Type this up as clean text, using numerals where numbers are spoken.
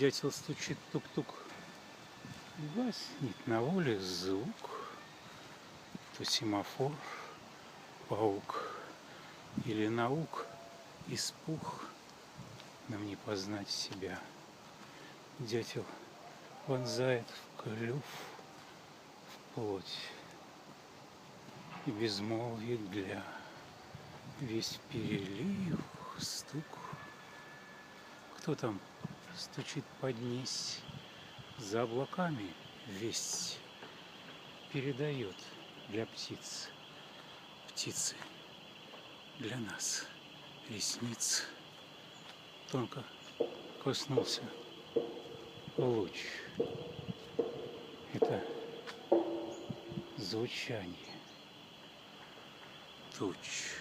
Дятел стучит тук-тук. Гаснет на воле звук. То семафор, паук или наук испух, нам не познать себя. Дятел вонзает в клюв, в плоть и безмолвие для весь перелив, стук. Кто там стучит поднесь? За облаками весть передает для птиц. Птицы для нас ресниц. Тонко коснулся луч. Это звучание туч.